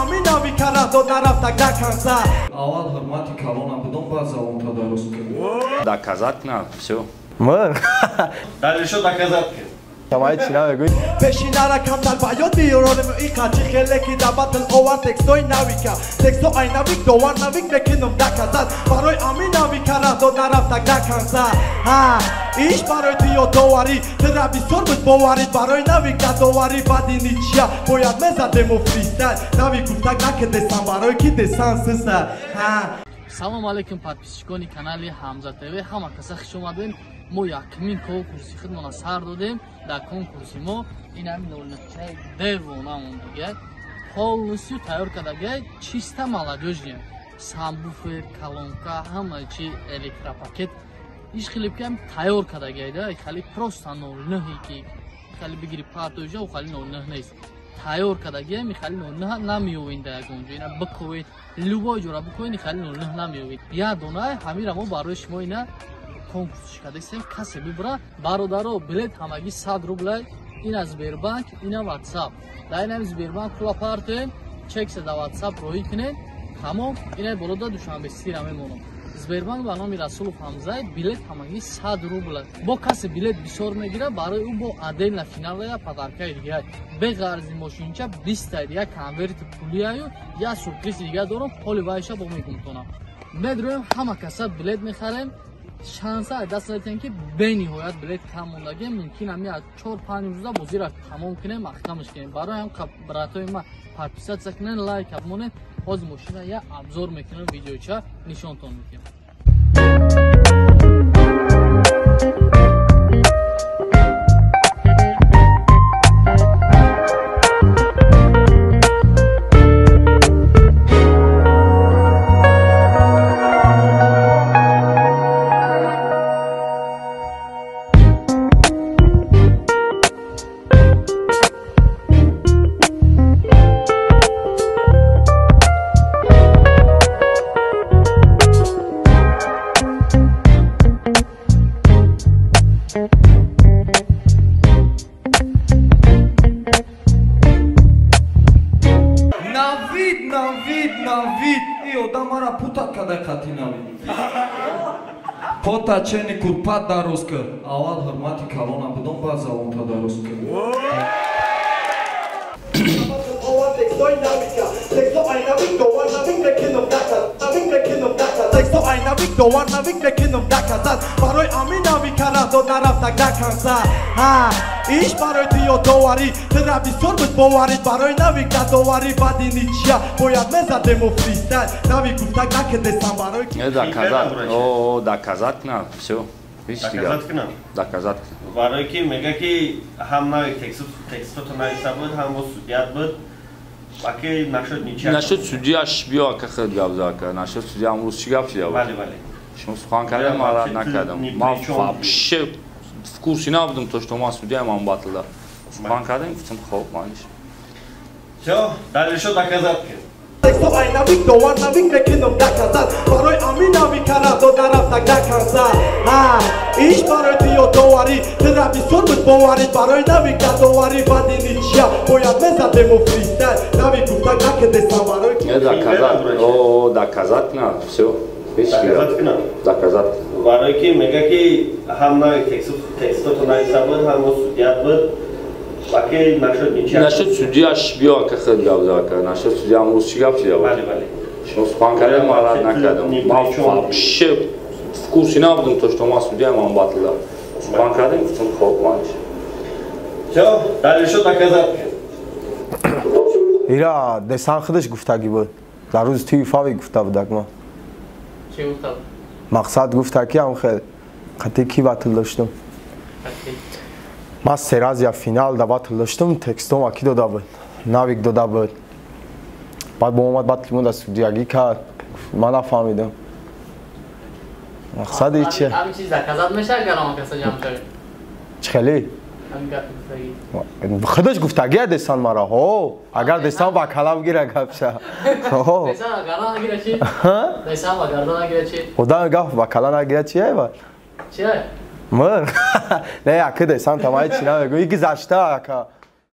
амина викара до нарафтак до конца. Аввал ҳурмати калонам, будон баъд завонта дароз кард. Доказать надо, все. Ман? Дальше что доказать? Тамай чина мегӯй? Пешинара камтар ба ёд биёронем иқачи хелеки да батл овар текстои навика. Тексто ай навик довар навик мекинум доказать. Барои амина викара до нарафтак до конца. Иш барои ту ёдоварӣ тира бисёр буд боварӣ барои навик дадоварӣ баъди ничия бояд мезадему фристайл навик гуфтак накидесам барои ки десан сиса. Салом алейкум подписчикони канали Ҳамза ТВ. Ҳама каса хуш омадем. Мо якмин конкурси худмона сар додем. Дар конкурси мо ин ҳамин нолнахчаи девона мондагай. Полностью тайёр кардагай чиста молодёжня. Самбуфер, колонка, ҳама чи электропакет. Иш хелибкам тайёр кардагай да. Хали просто 09 ки хали бигири партоҷа у хали 09 нест. Тайёр кардагай михали 09 намиёвин да ягонҷо. Ина бикӯед любой ҷора бикӯед хали 09 намиёвид. Я дона ҳамира мо барои шумо ина конкурс кардем. Касе бибра бародаро билет ҳамагӣ 100 рублай. Ина Сбербанк, ина WhatsApp. Да ина Сбербанк пула партем, чекса да WhatsApp роҳӣ кунед. Тамом, ина болода душанбе сира мемонам. Сбербанк ба номи Расулов Ҳамза билет ҳамагӣ 100 рублай. Бо касе билет бисёр мегира барои ӯ бо отдельна финал я подаркаи дига. Беғарзи мошинча 20 та я конверти пулияю я сюрприз дига дорам, ҳоли вайша бо мегумтонам. Медроем ҳама каса билет мехарем. Шанса даст дадем ки бениҳоят билет кам мондаги мумкин ами 4-5 рӯза бозира тамом кунем, ахтамш кунем. Барои ҳам братои ма подписатсия кунен, лайк абонед. Ҳозир мошина я обзор мекунем, видеоча нишонтон мекунем. Навид и одамара пута кадай қатинави. Пота чени курпат дароз кард. Аввал ҳурмати калонам, будон баъд завонта дароз кард. Тексто ай навик довар навик мекинум доказать. Барои амина викара до нарафтак до конца. Иш барои ту ёдоварӣ тира бисёр буд боварӣ барои навик дадоварӣ баъди ничия бояд мезадему фристайл навик гуфтак накидесам барои ки Доказать надо, все. Доказать кунам? Доказать. Барои ки мега ки ҳам навик текстото нависа буд, ҳам бо судият буд. Баки нашуд ничия. Нашуд судияш биё ка хед гап зака. Нашуд судия амрӯз чӣ гап шуда? Бале, бале. Шумо сухан кардем, ман накардам. Ман вообще в курсе набудам то, что ман судия ман батлда. Сухан кардем, гуфтам хоб маниш. Всё, дальше что доказать? Тексто ай навик довар навик мекинум доказать. Барои амина викара до нарафтак до конца. Иш барои ту ёдоварӣ тира бисёр буд боварӣ барои навик дадоварӣ баъди ничия бояд мезадему фристайл навик гуфтак накидесам барои ки Доказать надо, все. Доказать кунам? Доказать. Барои ки мега ки ҳам навик текстото нависа буд, ҳам бо судият буд. Баки нашуд ничия. Нашуд судияш биё ка хед гап зака. Нашуд судия амрӯз чӣ гап шуда? Бале, бале. Шумо сухан кардем, ман накардам. Ман вообще в курсе набудам то, что ман судия ман батлда. Сухан кардем, гуфтам хоб маниш. Всё, дальше что доказать? Ира десан худаш гуфтагӣ буд. Дар рӯзи тӯи фави гуфта будак ма. Чӣ гуфта буд? Мақсад гуфта ки ҳам хел қатъи ки батл доштум. Ман се раз я финал да батл доштум, текстом аки дода буд. Навик дода буд. Баъд бо омад батли мон да судиягӣ кард. Ман нафаҳмидам. Мақсади чие? Ҳамин чиз доказат мешавад агар ҳама каса ҷамъ шавед? Чӣ хеле? Ҳамин гапи гуфтагӣ. Худаш гуфтагия десан мара. Ҳо, агар десан ба калам гира гапша. Ҳо. Десан ба гардан нагира чи? Десан ба гардан нагира чи? Одам гап ба кала нагира чи айва? Чи ай? Ман? Не, аки десан тамаи чӣ намегӯ. Иги зашта ака.